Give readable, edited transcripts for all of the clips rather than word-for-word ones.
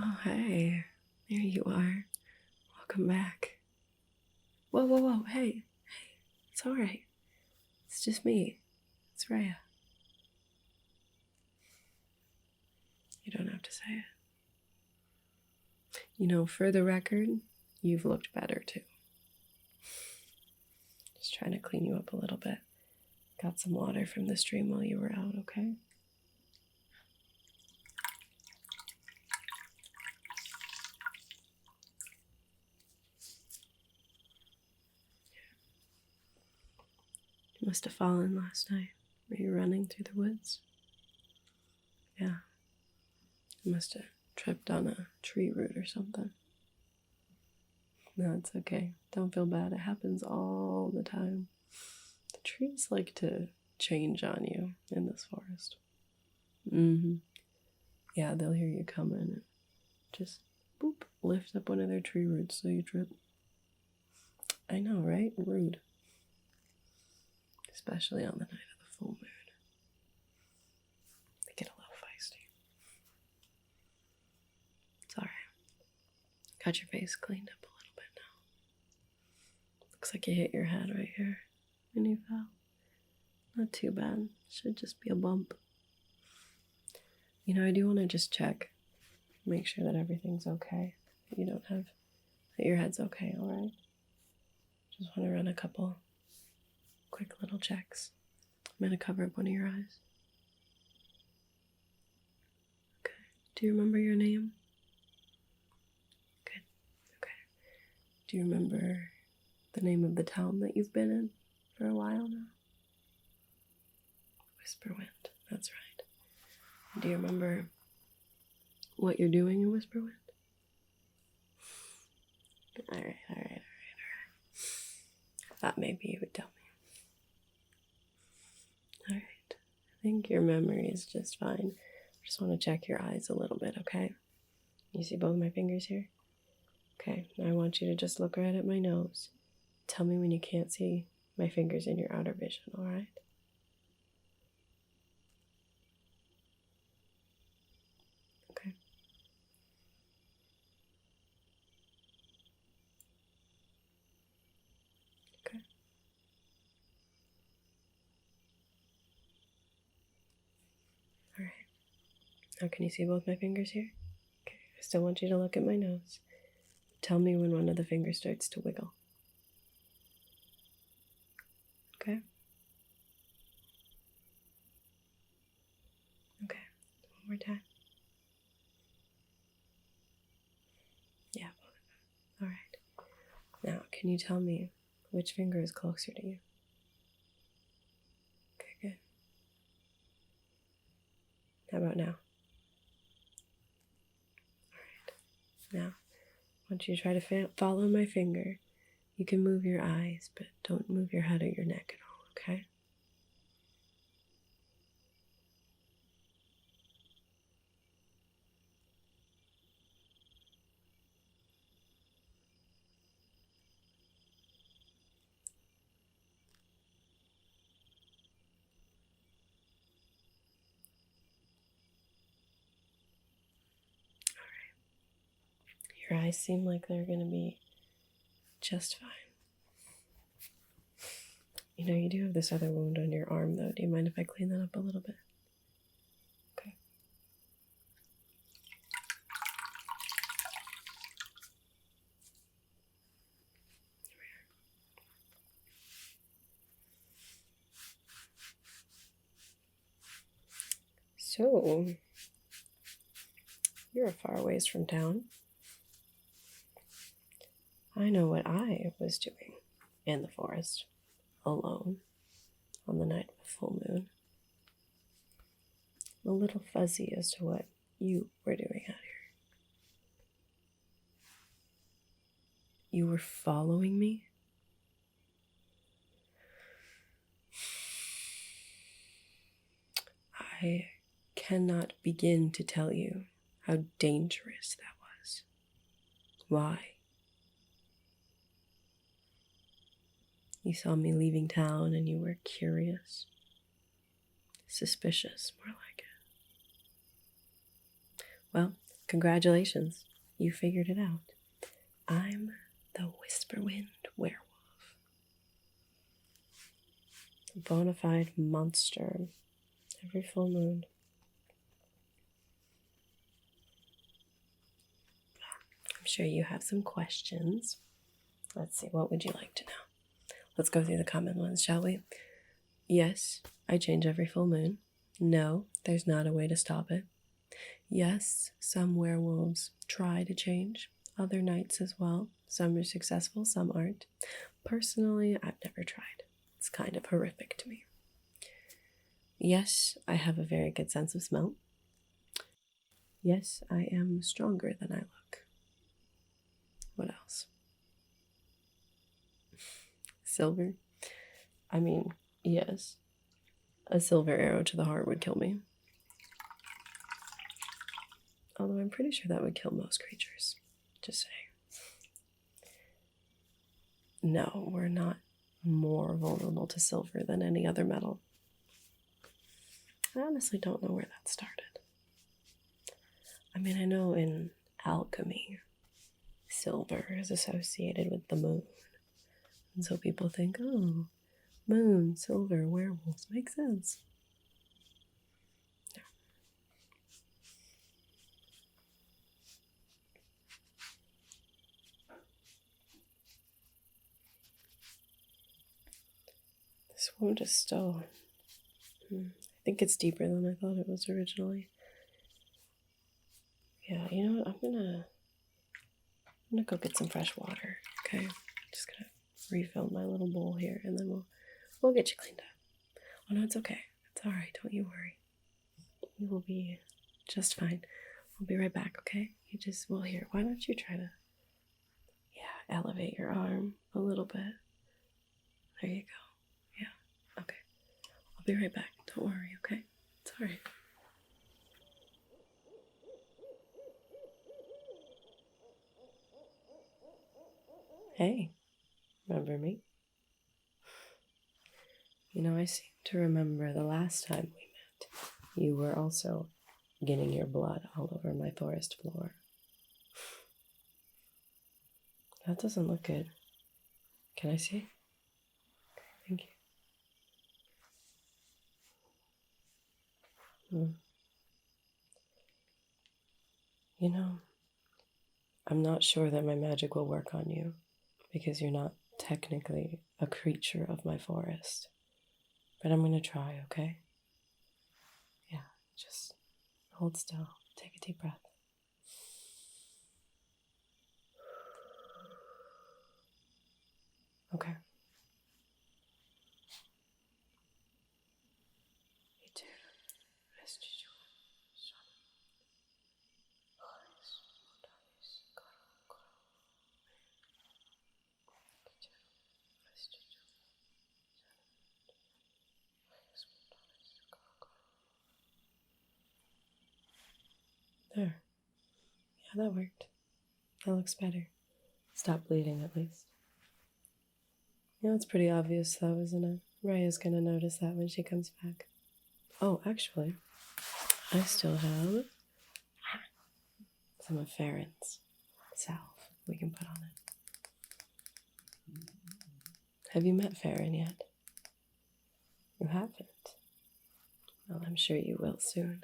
Oh, hey. There you are. Welcome back. Whoa. Hey. It's alright. It's just me. It's Raya. You don't have to say it. You know, for the record, you've looked better too. Just trying to clean you up a little bit. Got some water from the stream while you were out, okay? You must have fallen last night. Were you running through the woods? Yeah. You must have tripped on a tree root or something. No, it's okay. Don't feel bad. It happens all the time. The trees like to change on you in this forest. Yeah, they'll hear you coming and just boop, lift up one of their tree roots so you trip. I know, right? Rude. Especially on the night of the full moon. They get a little feisty. It's alright. Got your face cleaned up a little bit now. Looks like you hit your head right here when you fell. Not too bad. Should just be a bump. You know, I do want to just check. Make sure that everything's okay. That you don't have... that your head's okay, alright? Just want to run a couple quick little checks. I'm going to cover up one of your eyes. Okay. Do you remember your name? Good. Okay. Do you remember the name of the town that you've been in for a while now? Whisperwind. That's right. Do you remember what you're doing in Whisperwind? Alright. I thought maybe you would tell me. Alright. I think your memory is just fine. I just want to check your eyes a little bit, okay? You see both my fingers here? Okay, now I want you to just look right at my nose. Tell me when you can't see my fingers in your outer vision, alright? Okay. Okay. Alright. Now can you see both my fingers here? Okay, I still want you to look at my nose. Tell me when one of the fingers starts to wiggle. Okay? Okay, one more time. Yeah, both of them. Alright. Now, can you tell me which finger is closer to you? Okay, good. How about now? Alright. Now, I want you to try to follow my finger. You can move your eyes, but don't move your head or your neck at all, okay? Your eyes seem like they're going to be just fine. You know, you do have this other wound on your arm, though. Do you mind if I clean that up a little bit? Okay. Here we are. So, you're a far ways from town. I know what I was doing in the forest, alone, on the night of the full moon. I'm a little fuzzy as to what you were doing out here. You were following me? I cannot begin to tell you how dangerous that was. Why? You saw me leaving town and you were curious. Suspicious, more like it. Well, Congratulations, you figured it out. I'm the Whisperwind Werewolf. A bona fide monster every full moon. I'm sure you have some questions. Let's see, what would you like to know? Let's go through the common ones, shall we? Yes, I change every full moon. No, there's not a way to stop it. Yes, some werewolves try to change, other nights as well. Some are successful, some aren't. Personally, I've never tried. It's kind of horrific to me. Yes, I have a very good sense of smell. Yes, I am stronger than I look. What else? Silver? I mean, yes. A silver arrow to the heart would kill me. Although I'm pretty sure that would kill most creatures. Just saying. No, we're not more vulnerable to silver than any other metal. I honestly don't know where that started. I mean, I know in alchemy, silver is associated with the moon. And so people think, oh, moon, silver, werewolves. Makes sense. No. This wound is still... I think it's deeper than I thought it was originally. Yeah, you know what? I'm gonna go get some fresh water. Okay, just gonna refill my little bowl here, and then we'll get you cleaned up. Oh no, it's okay. It's all right. Don't you worry. You will be just fine. We'll be right back. Okay? Well, here. Why don't you try to, elevate your arm a little bit. There you go. Yeah. Okay. I'll be right back. Don't worry. Okay? It's all right. Hey, remember me? You know, I seem to remember the last time we met, you were also getting your blood all over my forest floor. That doesn't look good. Can I see? Okay, thank you. You know, I'm not sure that my magic will work on you because you're not technically a creature of my forest. But I'm gonna try, okay? Yeah, just hold still. Take a deep breath. Okay. There. Yeah, that worked. That looks better. Stop bleeding, at least. Yeah, it's pretty obvious, though, isn't it? Raya's gonna notice that when she comes back. Oh, actually, I still have some of Farron's salve we can put on it. Have you met Farron yet? You haven't? Well, I'm sure you will soon.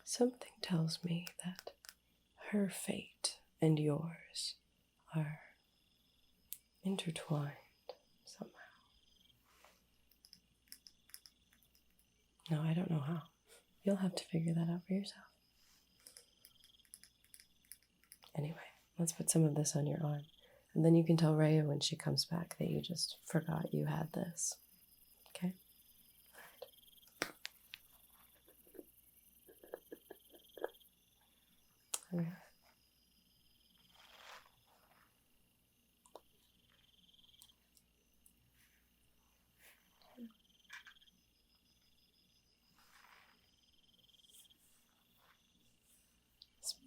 Something tells me that her fate and yours are intertwined somehow. No, I don't know how. You'll have to figure that out for yourself. Anyway, let's put some of this on your arm. And then you can tell Raya when she comes back that you just forgot you had this. Okay? All right.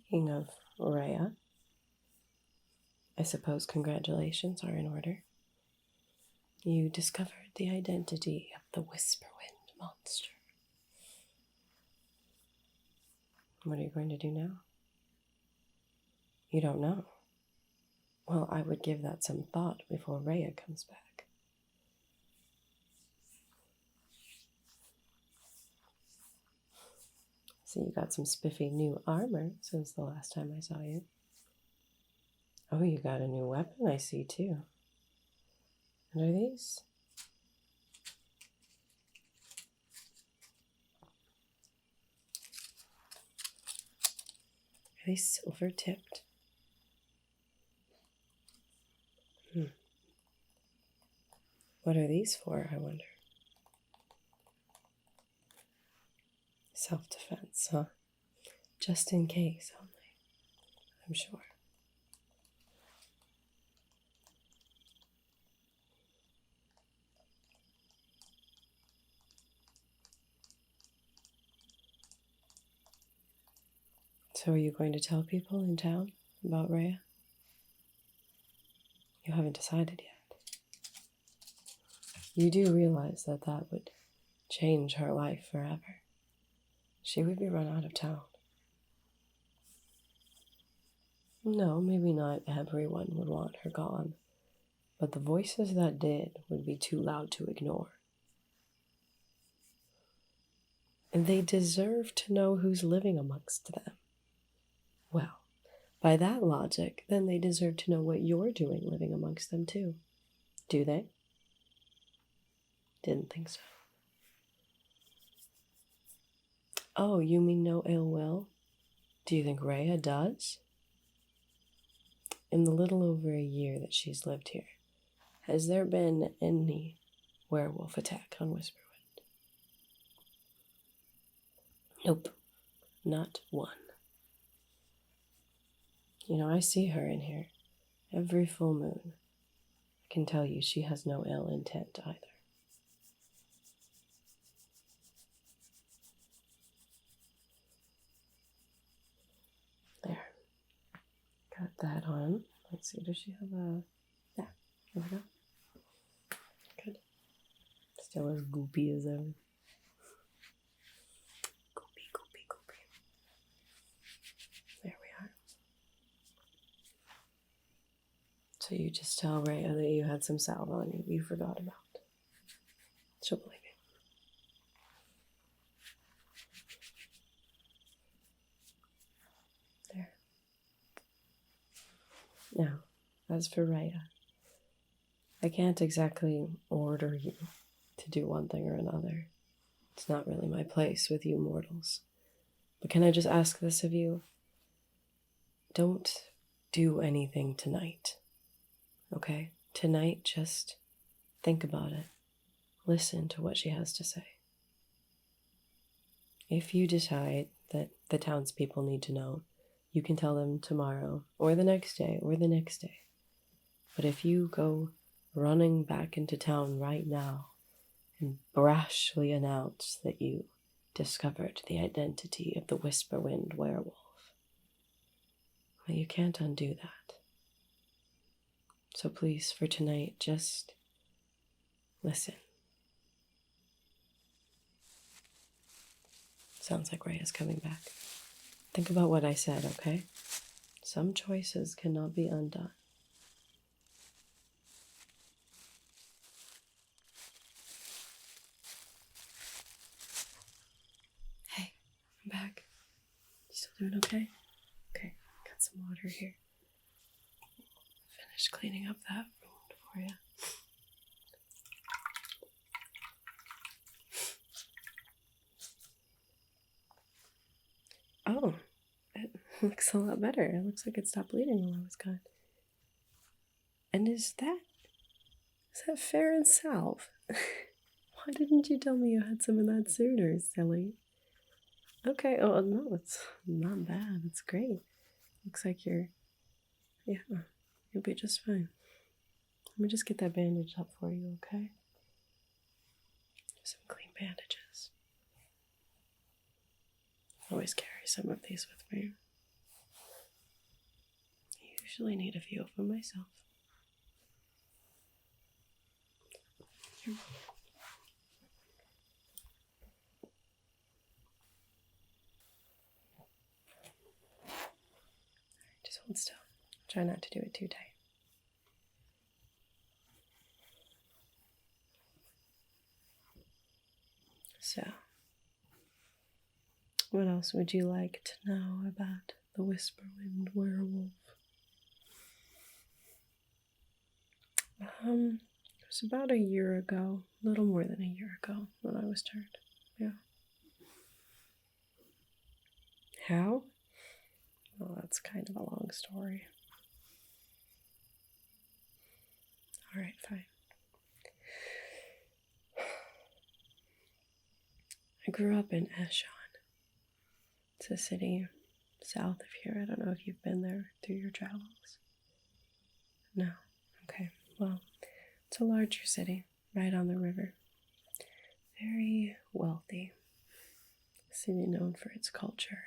Speaking of Raya, I suppose congratulations are in order. You discovered the identity of the Whisperwind monster. What are you going to do now? You don't know. Well, I would give that some thought before Raya comes back. So you got some spiffy new armor since the last time I saw you. Oh, you got a new weapon, I see, too. And are these? Are they silver tipped? What are these for, I wonder? Self-defense, huh? Just in case only, I'm sure. So are you going to tell people in town about Raya? You haven't decided yet. You do realize that that would change her life forever. She would be run out of town. No, maybe not everyone would want her gone, but the voices that did would be too loud to ignore. And they deserve to know who's living amongst them. Well, by that logic, then they deserve to know what you're doing living amongst them too. Do they? Didn't think so. Oh, you mean no ill will? Do you think Raya does? In the little over a year that she's lived here, has there been any werewolf attack on Whisperwind? Nope, not one. You know, I see her in here every full moon. I can tell you she has no ill intent either. There. Got that on. Let's see, does she have a... Yeah, there we go. Good. Still as goopy as ever. Goopy, goopy, goopy. There we are. So you just tell Raya that you had some salve on you forgot about. She'll believe you. There. Now, as for Raya, I can't exactly order you to do one thing or another. It's not really my place with you mortals. But can I just ask this of you? Don't do anything tonight. Okay? Tonight, just think about it. Listen to what she has to say. If you decide that the townspeople need to know, you can tell them tomorrow, or the next day, or the next day. But if you go running back into town right now and brashly announce that you discovered the identity of the Whisperwind Werewolf, well, you can't undo that. So please, for tonight, just listen. Sounds like Raya's coming back. Think about what I said, okay? Some choices cannot be undone. Hey, I'm back. You still doing okay? Okay, got some water here. Finish cleaning up that wound for you. Oh, it looks a lot better. It looks like it stopped bleeding while I was gone. And is that fair and salve? Why didn't you tell me you had some of that sooner, silly? Okay, oh no, it's not bad. It's great. Looks like you'll be just fine. Let me just get that bandage up for you, okay? Some clean bandages. Always carry some of these with me. usually need a few of them myself. Here. Just hold still. Try not to do it too tight. So, what else would you like to know about the Whisperwind Werewolf? It was about a year ago, a little more than a year ago when I was turned. Yeah. How? Well, that's kind of a long story. Alright, fine. I grew up in Eshon. It's a city south of here. I don't know if you've been there through your travels. No? Okay. Well, it's a larger city, right on the river. Very wealthy. A city known for its culture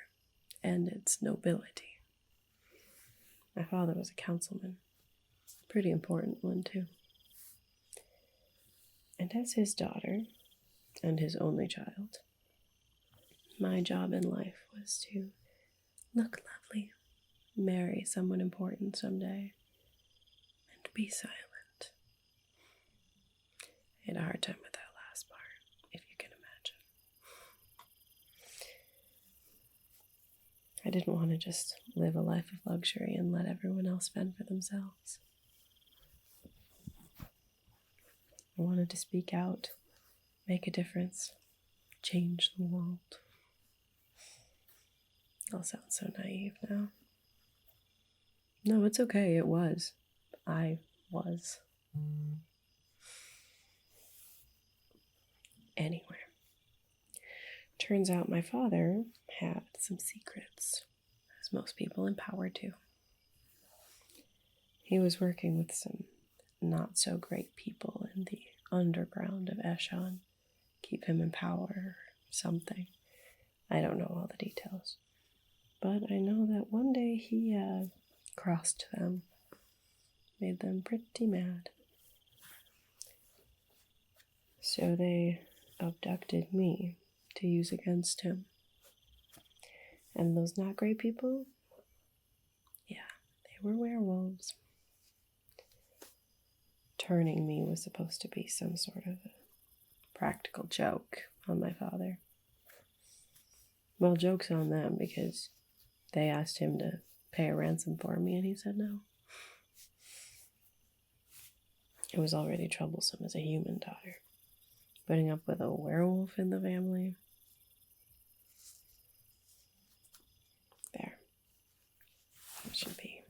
and its nobility. My father was a councilman. Pretty important one, too. And as his daughter, and his only child, my job in life was to look lovely, marry someone important someday, and be silent. I had a hard time with that last part, if you can imagine. I didn't want to just live a life of luxury and let everyone else fend for themselves. I wanted to speak out, make a difference, change the world. I'll sound so naive now. No, it's okay, it was. I was. Anyway, turns out my father had some secrets, as most people in power do. He was working with some not so great people in the underground of Eshon, keep him in power or something. I don't know all the details. But I know that one day he crossed them, made them pretty mad. So they abducted me to use against him. And those not great people, yeah, they were werewolves. Turning me was supposed to be some sort of a practical joke on my father. Well, joke's on them because they asked him to pay a ransom for me and he said no. It was already troublesome as a human daughter. Putting up with a werewolf in the family. There. It should be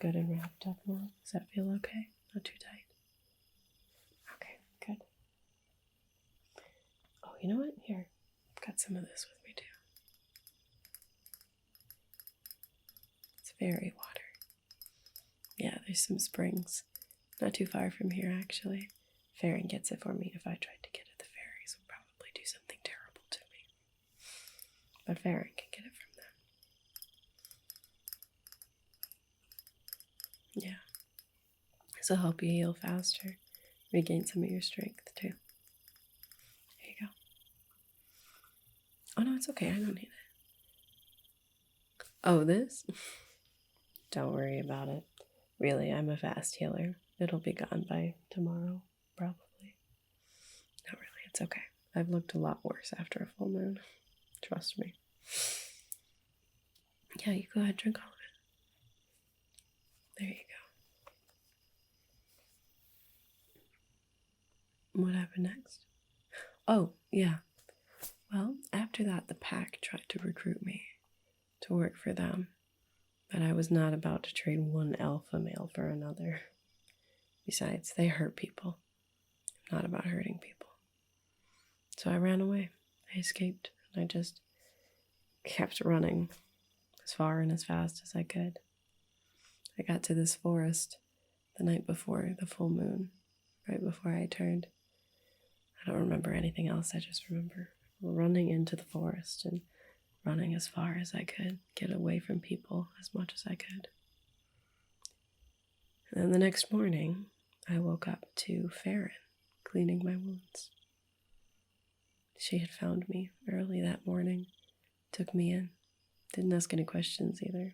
good and wrapped up now. Does that feel okay? Not too tight? Okay, good. Oh, you know what? Here. I've got some of this with me too. It's fairy water. Yeah, there's some springs. Not too far from here, actually. Farron gets it for me. If I tried to get it, the fairies would probably do something terrible to me. But Farron can get it from them. Yeah. This will help you heal faster. Regain some of your strength, too. There you go. Oh, no, it's okay. I don't need it. Oh, this? Don't worry about it. Really, I'm a fast healer. It'll be gone by tomorrow, probably. Not really, it's okay. I've looked a lot worse after a full moon. Trust me. Yeah, you go ahead, drink all of it. There you go. What happened next? Oh, yeah. Well, after that, the pack tried to recruit me to work for them. But I was not about to trade one alpha male for another. Besides, they hurt people. I'm not about hurting people. So I ran away. I escaped, and I just kept running as far and as fast as I could. I got to this forest the night before the full moon, right before I turned. I don't remember anything else. I just remember running into the forest and running as far as I could, get away from people as much as I could. And the next morning, I woke up to Farron cleaning my wounds. She had found me early that morning, took me in, didn't ask any questions either.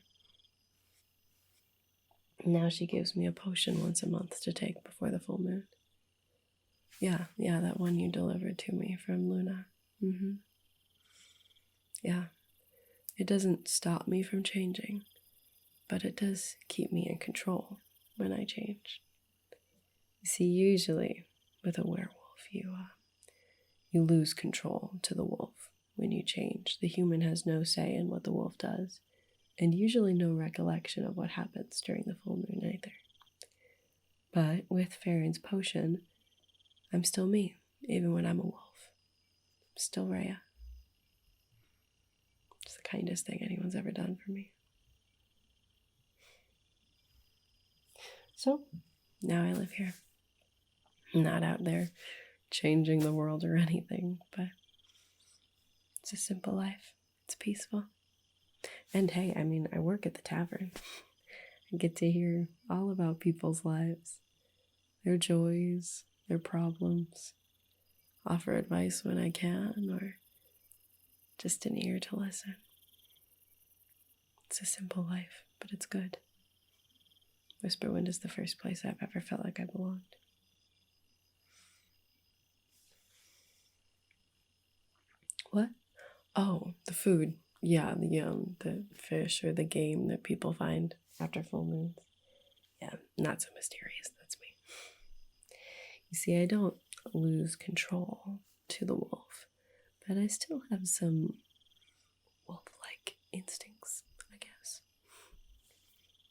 Now she gives me a potion once a month to take before the full moon. Yeah, that one you delivered to me from Luna. Yeah, it doesn't stop me from changing, but it does keep me in control when I change. You see, usually with a werewolf, you lose control to the wolf when you change. The human has no say in what the wolf does, and usually no recollection of what happens during the full moon either. But with Farron's potion, I'm still me, even when I'm a wolf. I'm still Raya. It's the kindest thing anyone's ever done for me. So, now I live here. I'm not out there changing the world or anything, but it's a simple life. It's peaceful. And hey, I work at the tavern. I get to hear all about people's lives, their joys, their problems, offer advice when I can, or just an ear to listen. It's a simple life, but it's good. Whisperwind is the first place I've ever felt like I belonged. What? Oh, the food. Yeah, the fish or the game that people find after full moons. Yeah, not so mysterious, that's me. You see, I don't lose control to the wolf, but I still have some wolf-like instincts, I guess.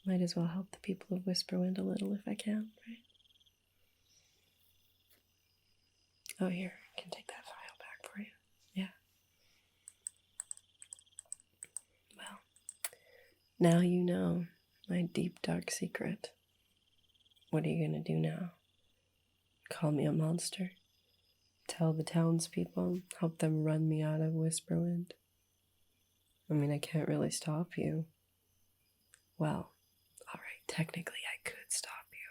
Might as well help the people of Whisperwind a little if I can, right? Oh, here, I can take that file back for you. Yeah. Well, now you know my deep, dark secret. What are you gonna do now? Call me a monster? Tell the townspeople? Help them run me out of Whisperwind? I can't really stop you. Well, alright, technically I could stop you,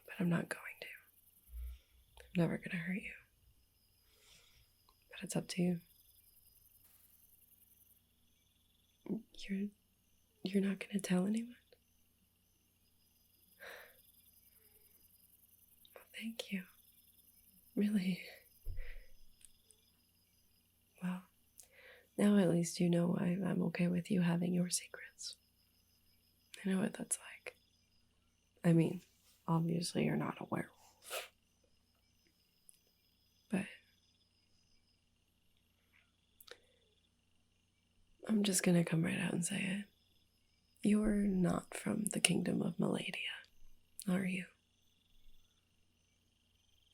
but I'm not going to. I'm never gonna hurt you. But it's up to you. You're not gonna tell anyone? Well, thank you. Really. Well, now at least you know I'm okay with you having your secrets. I know what that's like. Obviously you're not a werewolf. But I'm just gonna come right out and say it. You're not from the kingdom of Maladia, are you?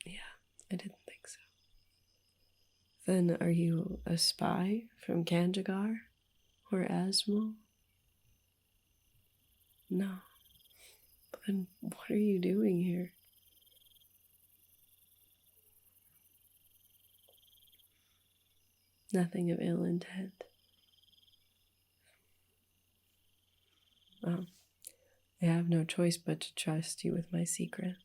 Yeah, I didn't think so. Then are you a spy from Kanjagar or Asmo? No. Then what are you doing here? Nothing of ill intent. Well, I have no choice but to trust you with my secret.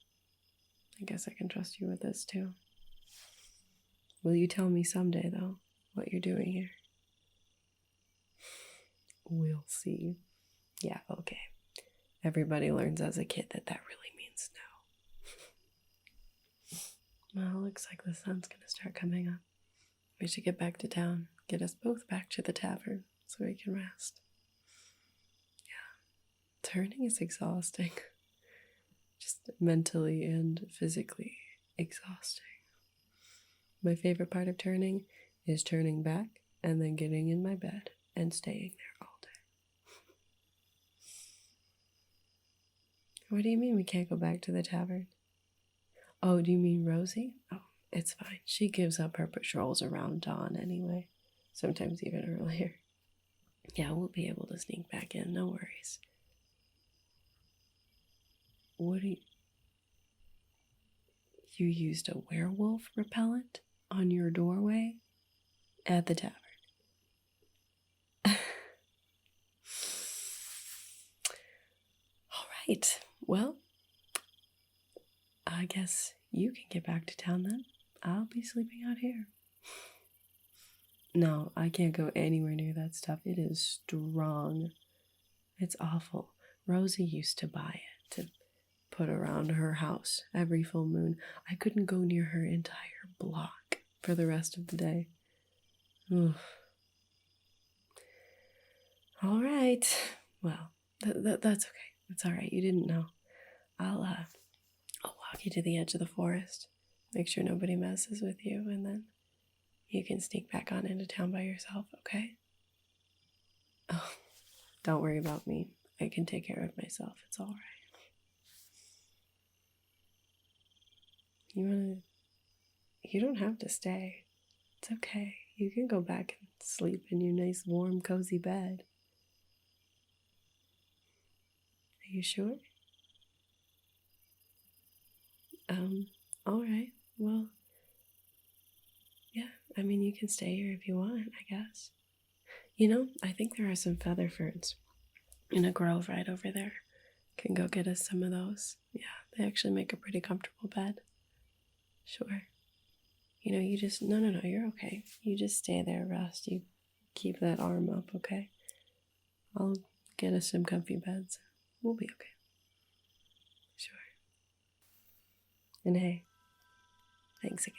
I guess I can trust you with this too. Will you tell me someday, though, what you're doing here? We'll see. Yeah, okay. Everybody learns as a kid that really means no. Well, looks like the sun's gonna start coming up. We should get back to town, get us both back to the tavern so we can rest. Yeah, turning is exhausting. Just mentally and physically exhausting. My favorite part of turning is turning back and then getting in my bed and staying there all day. What do you mean we can't go back to the tavern? Oh, do you mean Rosie? Oh, it's fine. She gives up her patrols around dawn anyway, sometimes even earlier. Yeah, we'll be able to sneak back in, no worries. What do you used a werewolf repellent on your doorway at the tavern? All right. Well, I guess you can get back to town then. I'll be sleeping out here. No, I can't go anywhere near that stuff. It is strong. It's awful. Rosie used to buy it to put around her house every full moon. I couldn't go near her entire block for the rest of the day. Oof. All right. Well, that's okay. It's all right. You didn't know. I'll walk you to the edge of the forest. Make sure nobody messes with you, and then you can sneak back on into town by yourself, okay? Oh, don't worry about me. I can take care of myself. It's all right. You don't have to stay. It's okay. You can go back and sleep in your nice, warm, cozy bed. Are you sure? All right. Well, yeah, I mean, you can stay here if you want, I guess. You know, I think there are some feather ferns in a grove right over there. Can go get us some of those. Yeah, they actually make a pretty comfortable bed. Sure. You know, you just, no, you're okay. You just stay there, rest. You keep that arm up, okay? I'll get us some comfy beds. We'll be okay. Sure. And hey, thanks again.